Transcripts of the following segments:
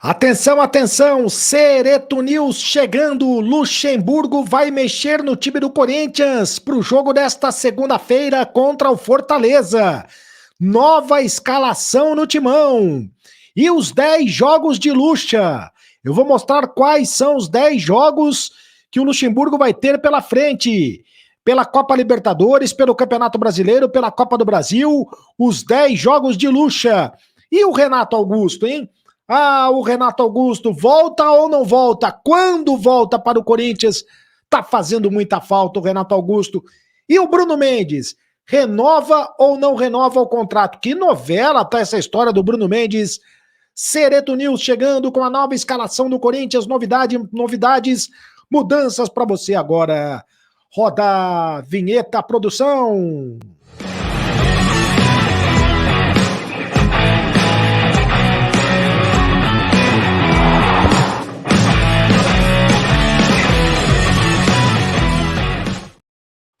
Atenção, atenção, Cereto News chegando, Luxemburgo vai mexer no time do Corinthians para o jogo desta segunda-feira contra o Fortaleza. Nova escalação no timão e os 10 jogos de Luxa. Eu vou mostrar quais são os 10 jogos que o Luxemburgo vai ter pela frente. Pela Copa Libertadores, pelo Campeonato Brasileiro, pela Copa do Brasil, os 10 jogos de Luxa. E o Renato Augusto, hein? O Renato Augusto volta ou não volta? Quando volta para o Corinthians? Tá fazendo muita falta o Renato Augusto. E o Bruno Mendes? Renova ou não renova o contrato? Que novela tá essa história do Bruno Mendes? Cereto News chegando com a nova escalação do Corinthians, novidades, mudanças para você agora. Roda a vinheta, produção.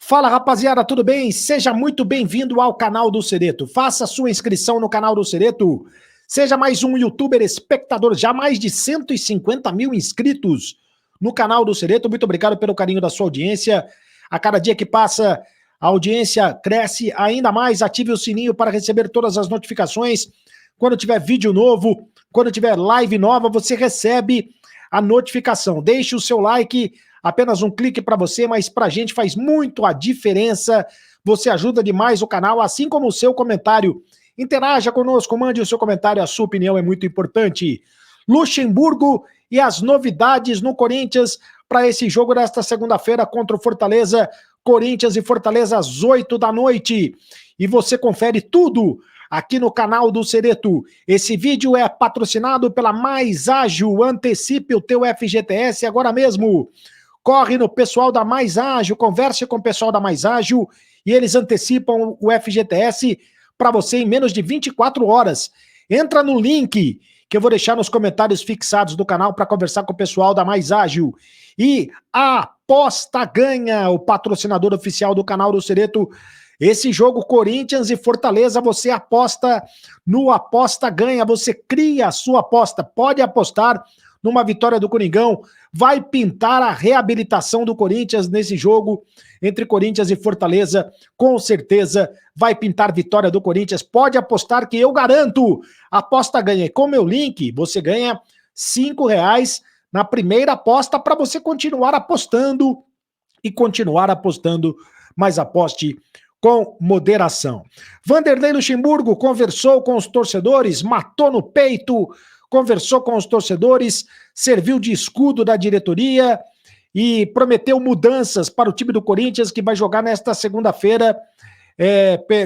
Fala, rapaziada, tudo bem? Seja muito bem-vindo ao canal do Cereto. Faça sua inscrição no canal do Cereto. Seja mais um youtuber espectador, já mais de 150 mil inscritos no canal do Cereto. Muito obrigado pelo carinho da sua audiência. A cada dia que passa, a audiência cresce ainda mais. Ative o sininho para receber todas as notificações. Quando tiver vídeo novo, quando tiver live nova, você recebe a notificação. Deixe o seu like. Apenas um clique para você, mas para a gente faz muito a diferença. Você ajuda demais o canal, assim como o seu comentário. Interaja conosco, mande o seu comentário, a sua opinião é muito importante. Luxemburgo e as novidades no Corinthians para esse jogo desta segunda-feira contra o Fortaleza. Corinthians e Fortaleza às 8 da noite. E você confere tudo aqui no canal do Cereto. Esse vídeo é patrocinado pela Mais Ágil. Antecipe o teu FGTS agora mesmo. Corre no pessoal da Mais Ágil, converse com o pessoal da Mais Ágil e eles antecipam o FGTS para você em menos de 24 horas. Entra no link que eu vou deixar nos comentários fixados do canal para conversar com o pessoal da Mais Ágil. E a Aposta Ganha, o patrocinador oficial do canal do Cereto. Esse jogo Corinthians e Fortaleza, você aposta no Aposta Ganha, você cria a sua aposta, pode apostar numa vitória do Coringão, vai pintar a reabilitação do Corinthians nesse jogo entre Corinthians e Fortaleza, com certeza vai pintar vitória do Corinthians, pode apostar que eu garanto, Aposta Ganha, com meu link, você ganha R$5 na primeira aposta para você continuar apostando e continuar apostando, mas aposte com moderação. Vanderlei Luxemburgo conversou com os torcedores, matou no peito, conversou com os torcedores, serviu de escudo da diretoria e prometeu mudanças para o time do Corinthians que vai jogar nesta segunda-feira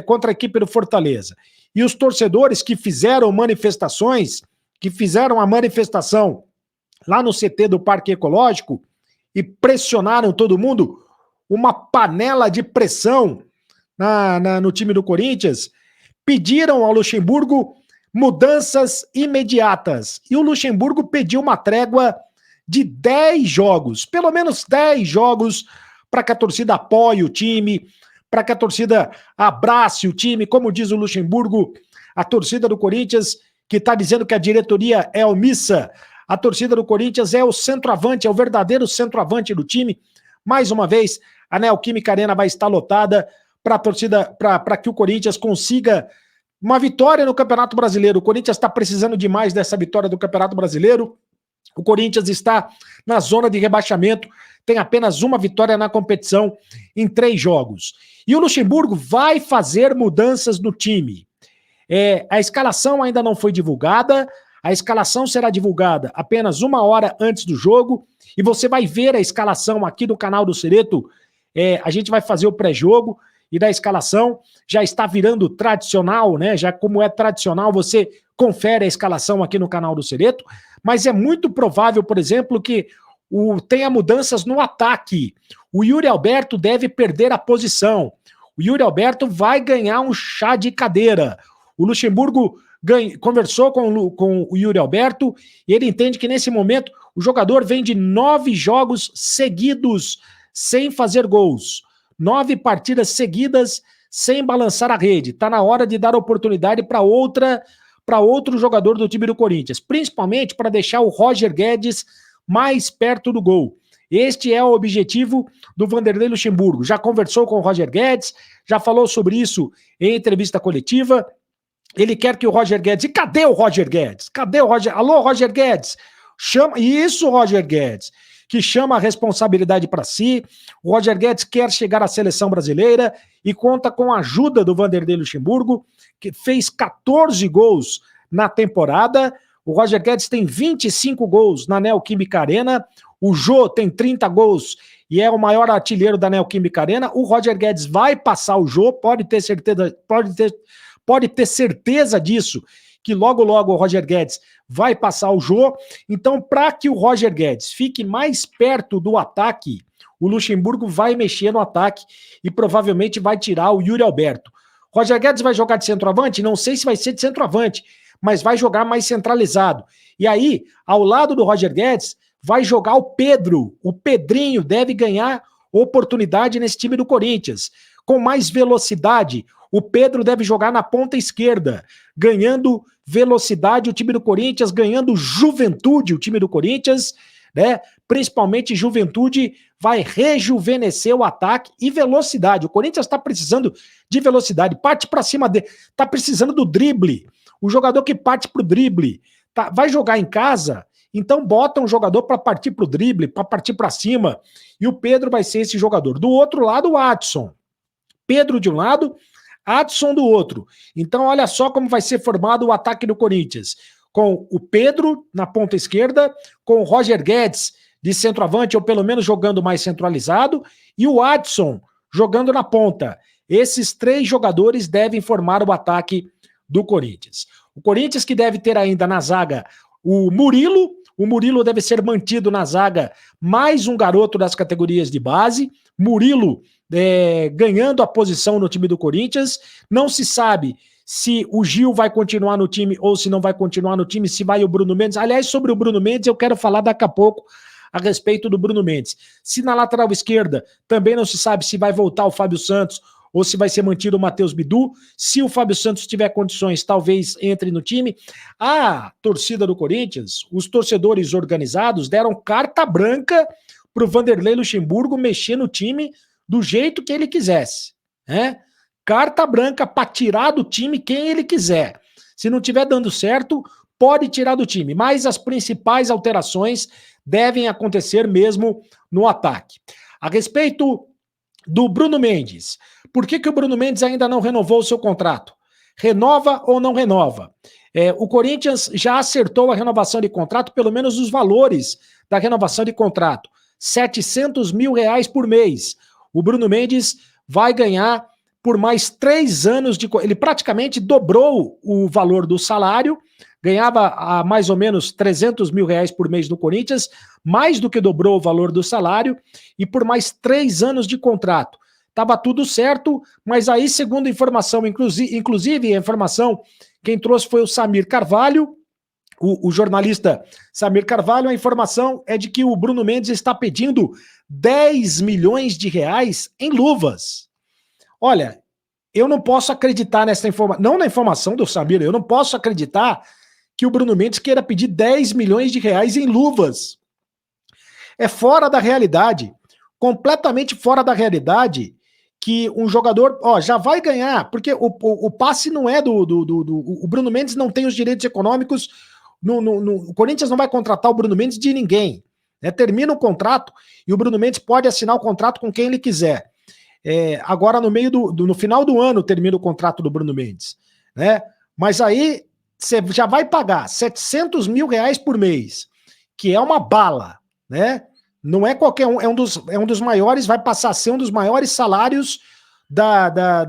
contra a equipe do Fortaleza. E os torcedores que fizeram manifestações, que fizeram a manifestação lá no CT do Parque Ecológico e pressionaram todo mundo, uma panela de pressão no time do Corinthians, pediram ao Luxemburgo mudanças imediatas. E o Luxemburgo pediu uma trégua de 10 jogos, pelo menos 10 jogos, para que a torcida apoie o time, para que a torcida abrace o time. Como diz o Luxemburgo, a torcida do Corinthians, que está dizendo que a diretoria é omissa, a torcida do Corinthians é o centroavante, é o verdadeiro centroavante do time. Mais uma vez, a Neoquímica Arena vai estar lotada para que o Corinthians consiga uma vitória no Campeonato Brasileiro. O Corinthians está precisando demais dessa vitória do Campeonato Brasileiro. O Corinthians está na zona de rebaixamento, tem apenas uma vitória na competição em 3 jogos. E o Luxemburgo vai fazer mudanças no time. A escalação ainda não foi divulgada, a escalação será divulgada apenas 1 hora antes do jogo, e você vai ver a escalação aqui no canal do Cereto. A gente vai fazer o pré-jogo, e da escalação já está virando tradicional, né? Já como é tradicional, você confere a escalação aqui no canal do Cereto, mas é muito provável, por exemplo, que tenha mudanças no ataque. O Yuri Alberto deve perder a posição. O Yuri Alberto vai ganhar um chá de cadeira. O Luxemburgo conversou com o Yuri Alberto e ele entende que nesse momento o jogador vem de 9 jogos seguidos sem fazer gols. 9 partidas seguidas sem balançar a rede. Está na hora de dar oportunidade para outra para outro jogador do time do Corinthians, principalmente para deixar o Roger Guedes mais perto do gol. Este é o objetivo do Vanderlei Luxemburgo. Já conversou com o Roger Guedes, já falou sobre isso em entrevista coletiva. Ele quer que o Roger Guedes... E cadê o Roger Guedes? Cadê o Roger... Alô, Roger Guedes? Chama... Isso, Roger Guedes, que chama a responsabilidade para si. O Roger Guedes quer chegar à seleção brasileira e conta com a ajuda do Vanderlei Luxemburgo, que fez 14 gols na temporada. O Roger Guedes tem 25 gols na Neoquímica Arena. O Jô tem 30 gols e é o maior artilheiro da Neoquímica Arena. O Roger Guedes vai passar o Jô, pode ter certeza disso, que logo, logo o Roger Guedes vai passar o Jô. Então, para que o Roger Guedes fique mais perto do ataque, o Luxemburgo vai mexer no ataque e provavelmente vai tirar o Yuri Alberto. Roger Guedes vai jogar de centroavante? Não sei se vai ser de centroavante, mas vai jogar mais centralizado. E aí, ao lado do Roger Guedes, vai jogar o Pedro. O Pedrinho deve ganhar oportunidade nesse time do Corinthians. Com mais velocidade, o Pedro deve jogar na ponta esquerda, ganhando velocidade o time do Corinthians, ganhando juventude o time do Corinthians, né? Principalmente juventude vai rejuvenescer o ataque e velocidade. O Corinthians está precisando de velocidade, parte para cima dele, está precisando do drible. O jogador que parte para o drible vai jogar em casa, então bota um jogador para partir para o drible, para partir para cima, e o Pedro vai ser esse jogador. Do outro lado, o Adson. Pedro de um lado, Adson do outro. Então olha só como vai ser formado o ataque do Corinthians. Com o Pedro na ponta esquerda, com o Roger Guedes de centroavante, ou pelo menos jogando mais centralizado, e o Adson jogando na ponta. Esses três jogadores devem formar o ataque do Corinthians. O Corinthians que deve ter ainda na zaga o Murilo deve ser mantido na zaga, mais um garoto das categorias de base. Murilo ganhando a posição no time do Corinthians. Não se sabe se o Gil vai continuar no time ou se não vai continuar no time, se vai o Bruno Mendes. Aliás, sobre o Bruno Mendes, eu quero falar daqui a pouco a respeito do Bruno Mendes. Se na lateral esquerda também não se sabe se vai voltar o Fábio Santos ou se vai ser mantido o Matheus Bidu. Se o Fábio Santos tiver condições, talvez entre no time. A torcida do Corinthians, os torcedores organizados, deram carta branca para o Vanderlei Luxemburgo mexer no time do jeito que ele quisesse, né? Carta branca para tirar do time quem ele quiser. Se não estiver dando certo, pode tirar do time, mas as principais alterações devem acontecer mesmo no ataque. A respeito do Bruno Mendes, por que o Bruno Mendes ainda não renovou o seu contrato? Renova ou não renova? O Corinthians já acertou a renovação de contrato, pelo menos os valores da renovação de contrato. R$700 mil por mês. O Bruno Mendes vai ganhar por mais 3 anos de... Ele praticamente dobrou o valor do salário, ganhava mais ou menos R$300 mil por mês no Corinthians, mais do que dobrou o valor do salário, e por mais 3 anos de contrato. Estava tudo certo, mas aí, segundo a informação, inclusive a informação, quem trouxe foi o Samir Carvalho, o jornalista Samir Carvalho, a informação é de que o Bruno Mendes está pedindo R$10 milhões em luvas. Olha, eu não posso acreditar nessa informação, não na informação do Samir, eu não posso acreditar que o Bruno Mendes queira pedir R$10 milhões em luvas. É fora da realidade, completamente fora da realidade, que um jogador, já vai ganhar, porque o passe não é o Bruno Mendes não tem os direitos econômicos, o Corinthians não vai contratar o Bruno Mendes de ninguém, né? Termina o contrato e o Bruno Mendes pode assinar o contrato com quem ele quiser. Agora no final do ano termina o contrato do Bruno Mendes, né? Mas aí você já vai pagar R$700 mil por mês, que é uma bala, né? Não é qualquer um, é um dos maiores, vai passar a ser um dos maiores salários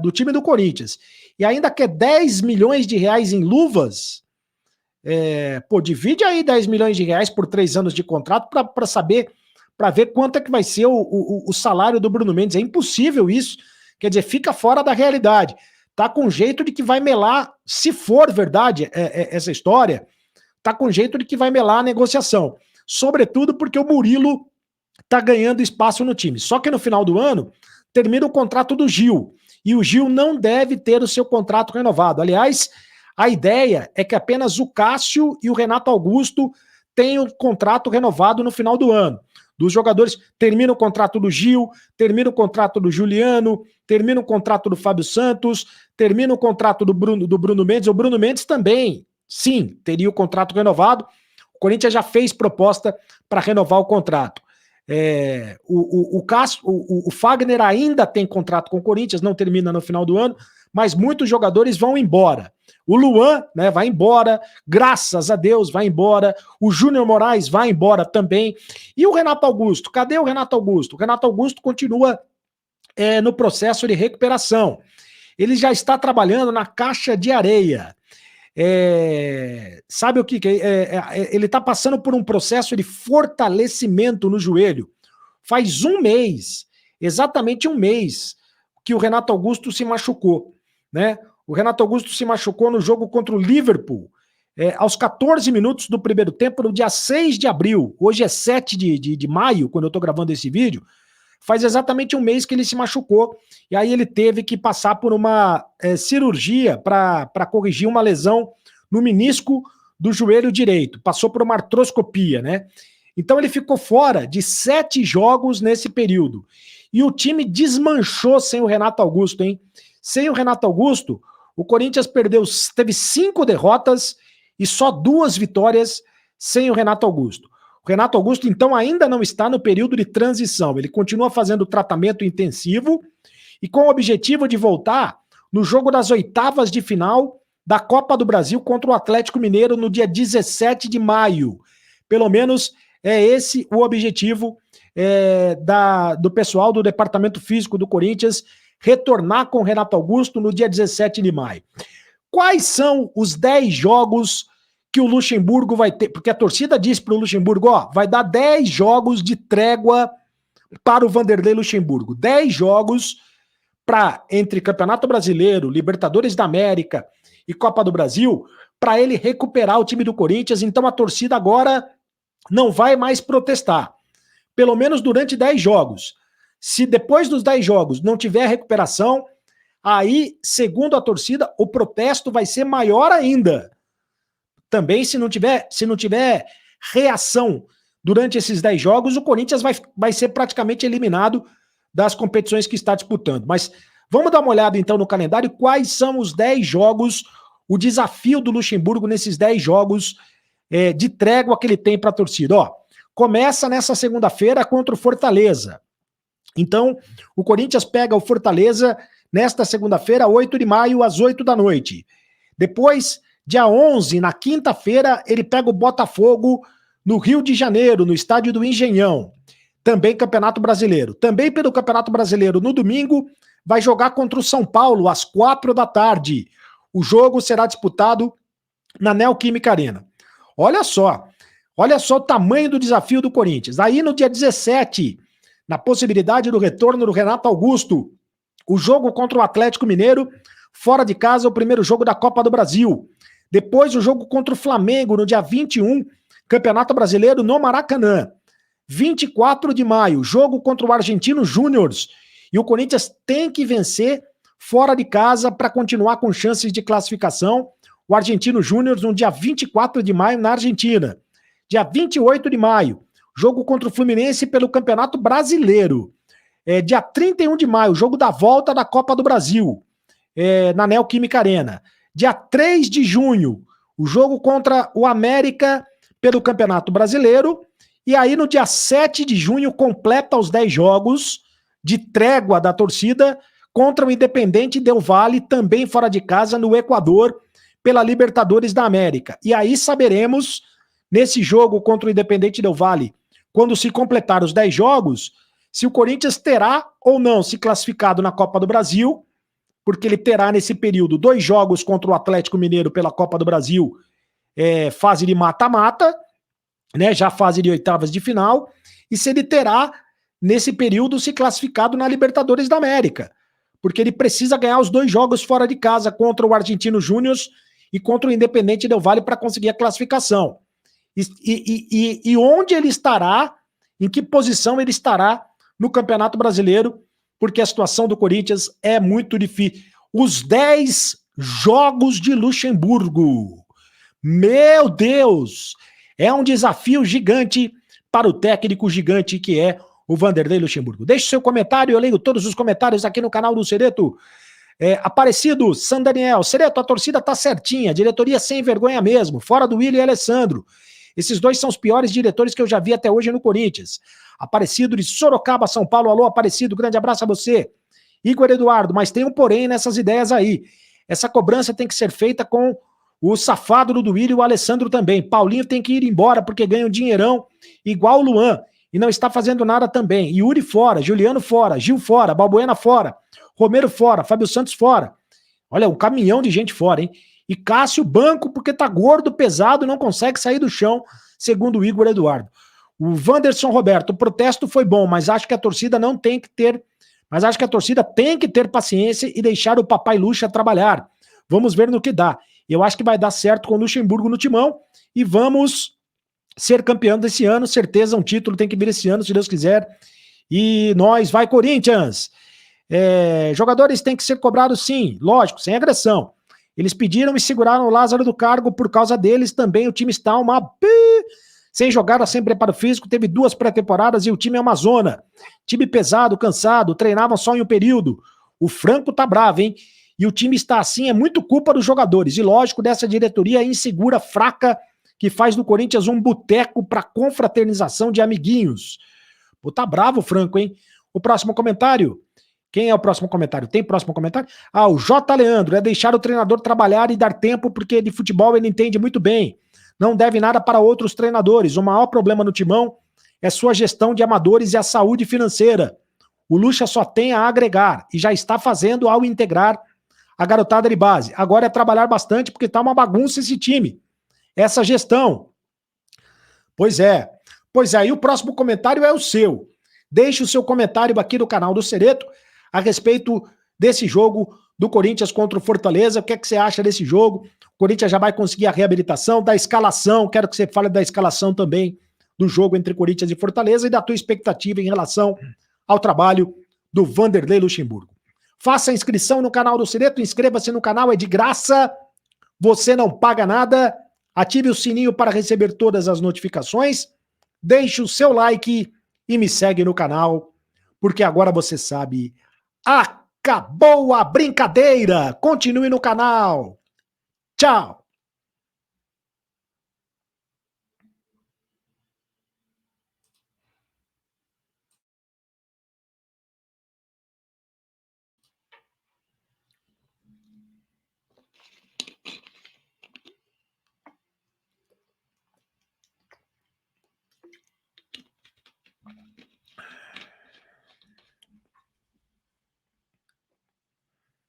do time do Corinthians. E ainda quer R$10 milhões em luvas. Divide aí R$10 milhões por 3 anos de contrato para saber, para ver quanto é que vai ser o salário do Bruno Mendes. É impossível isso. Quer dizer, fica fora da realidade. Tá com jeito de que vai melar, se for verdade essa história, tá com jeito de que vai melar a negociação. Sobretudo porque o Murilo tá ganhando espaço no time. Só que no final do ano, termina o contrato do Gil. E o Gil não deve ter o seu contrato renovado. Aliás, A ideia é que apenas o Cássio e o Renato Augusto tenham o contrato renovado no final do ano. Dos jogadores, termina o contrato do Gil, termina o contrato do Juliano, termina o contrato do Fábio Santos, termina o contrato do Bruno Mendes. O Bruno Mendes também, sim, teria o contrato renovado. O Corinthians já fez proposta para renovar o contrato. O Fagner ainda tem contrato com o Corinthians, não termina no final do ano, mas muitos jogadores vão embora. O Luan, né, vai embora, graças a Deus vai embora. O Júnior Moraes vai embora também. E o Renato Augusto? Cadê o Renato Augusto? O Renato Augusto continua no processo de recuperação. Ele já está trabalhando na caixa de areia. Sabe o que? Ele está passando por um processo de fortalecimento no joelho. Faz um mês, exatamente um mês, que o Renato Augusto se machucou, né? O Renato Augusto se machucou no jogo contra o Liverpool, aos 14 minutos do primeiro tempo, no dia 6 de abril. Hoje é 7 de maio, quando eu estou gravando esse vídeo. Faz exatamente um mês que ele se machucou, e aí ele teve que passar por uma cirurgia para corrigir uma lesão no menisco do joelho direito. Passou por uma artroscopia, né? Então ele ficou fora de 7 jogos nesse período. E o time desmanchou sem o Renato Augusto, hein? Sem o Renato Augusto, o Corinthians teve 5 derrotas e só 2 vitórias sem o Renato Augusto. O Renato Augusto, então, ainda não está no período de transição. Ele continua fazendo tratamento intensivo e com o objetivo de voltar no jogo das oitavas de final da Copa do Brasil contra o Atlético Mineiro no dia 17 de maio. Pelo menos é esse o objetivo do pessoal do Departamento Físico do Corinthians, retornar com o Renato Augusto no dia 17 de maio. Quais são os 10 jogos que o Luxemburgo vai ter? Porque a torcida disse para o Luxemburgo, vai dar 10 jogos de trégua para o Vanderlei Luxemburgo. 10 jogos entre Campeonato Brasileiro, Libertadores da América e Copa do Brasil, para ele recuperar o time do Corinthians. Então a torcida agora não vai mais protestar. Pelo menos durante 10 jogos. Se depois dos 10 jogos não tiver recuperação, aí, segundo a torcida, o protesto vai ser maior ainda. Também, se não tiver reação durante esses 10 jogos, o Corinthians vai ser praticamente eliminado das competições que está disputando. Mas vamos dar uma olhada, então, no calendário. Quais são os 10 jogos, o desafio do Luxemburgo nesses 10 jogos de trégua que ele tem para a torcida? Começa nessa segunda-feira contra o Fortaleza. Então, o Corinthians pega o Fortaleza nesta segunda-feira, 8 de maio, às 8 da noite. Depois, dia 11, na quinta-feira, ele pega o Botafogo no Rio de Janeiro, no estádio do Engenhão. Também Campeonato Brasileiro. Também pelo Campeonato Brasileiro, no domingo, vai jogar contra o São Paulo, às 4 da tarde. O jogo será disputado na Neoquímica Arena. Olha só o tamanho do desafio do Corinthians. Aí, no dia 17, na possibilidade do retorno do Renato Augusto, o jogo contra o Atlético Mineiro, fora de casa, o primeiro jogo da Copa do Brasil. Depois, o jogo contra o Flamengo, no dia 21, Campeonato Brasileiro no Maracanã. 24 de maio, jogo contra o Argentino Júnior. E o Corinthians tem que vencer fora de casa para continuar com chances de classificação. O Argentino Júnior no dia 24 de maio na Argentina. Dia 28 de maio, jogo contra o Fluminense pelo Campeonato Brasileiro. Dia 31 de maio, jogo da volta da Copa do Brasil, na Neoquímica Arena. Dia 3 de junho, o jogo contra o América pelo Campeonato Brasileiro. E aí, no dia 7 de junho, completa os 10 jogos de trégua da torcida contra o Independente Del Valle, também fora de casa, no Equador, pela Libertadores da América. E aí saberemos, nesse jogo contra o Independente Del Valle, quando se completar os 10 jogos, se o Corinthians terá ou não se classificado na Copa do Brasil, porque ele terá nesse período 2 jogos contra o Atlético Mineiro pela Copa do Brasil, fase de mata-mata, né, já fase de oitavas de final, e se ele terá, nesse período, se classificado na Libertadores da América, porque ele precisa ganhar os 2 jogos fora de casa contra o Argentino Júnior e contra o Independente Del Valle para conseguir a classificação. E onde ele estará, em que posição ele estará no Campeonato Brasileiro, porque a situação do Corinthians é muito difícil. Os 10 Jogos de Luxemburgo. Meu Deus! É um desafio gigante para o técnico gigante que é o Vanderlei Luxemburgo. Deixe seu comentário, eu leio todos os comentários aqui no canal do Cereto. Aparecido, San Daniel, Cereto, a torcida tá certinha, diretoria sem vergonha mesmo, fora do Willian e Alessandro. Esses dois são os piores diretores que eu já vi até hoje no Corinthians. Aparecido de Sorocaba, São Paulo, alô Aparecido, grande abraço a você. Igor Eduardo, mas tem um porém nessas ideias aí. Essa cobrança tem que ser feita com o safado do Duílio e o Alessandro também. Paulinho tem que ir embora porque ganha um dinheirão igual o Luan e não está fazendo nada também. Yuri fora, Juliano fora, Gil fora, Balbuena fora, Romero fora, Fábio Santos fora. Olha, um caminhão de gente fora, hein? E Cássio banco porque tá gordo, pesado, não consegue sair do chão, segundo o Igor Eduardo. O Wanderson Roberto, o protesto foi bom, mas acho que a torcida não tem que ter... Mas acho que a torcida tem que ter paciência e deixar o Papai Luxa trabalhar. Vamos ver no que dá. Eu acho que vai dar certo com o Luxemburgo no timão e vamos ser campeão desse ano. Certeza, um título tem que vir esse ano, se Deus quiser. E nós, vai Corinthians! Jogadores têm que ser cobrados sim, lógico, sem agressão. Eles pediram e seguraram o Lázaro do cargo, por causa deles também o time está sem jogada, sem preparo físico, teve 2 pré-temporadas e o time é uma zona. Time pesado, cansado, treinavam só em um período. O Franco tá bravo, hein? E o time está assim, é muito culpa dos jogadores. E lógico, dessa diretoria insegura, fraca, que faz do Corinthians um boteco para confraternização de amiguinhos. Pô, tá bravo o Franco, hein? O próximo comentário. Quem é o próximo comentário? Tem próximo comentário? O J. Leandro, é deixar o treinador trabalhar e dar tempo, porque de futebol ele entende muito bem. Não deve nada para outros treinadores. O maior problema no Timão é sua gestão de amadores e a saúde financeira. O Luxa só tem a agregar e já está fazendo ao integrar a garotada de base. Agora é trabalhar bastante porque tá uma bagunça esse time. Essa gestão. Pois é. Pois é, e o próximo comentário é o seu. Deixe o seu comentário aqui no canal do Cereto a respeito desse jogo do Corinthians contra o Fortaleza. O que é que você acha desse jogo? O Corinthians já vai conseguir a reabilitação, da escalação. Quero que você fale da escalação também do jogo entre Corinthians e Fortaleza e da tua expectativa em relação ao trabalho do Vanderlei Luxemburgo. Faça a inscrição no canal do Cereto, inscreva-se no canal, é de graça, você não paga nada, ative o sininho para receber todas as notificações, deixe o seu like e me segue no canal, porque agora você sabe, acabou a brincadeira, continue no canal, tchau!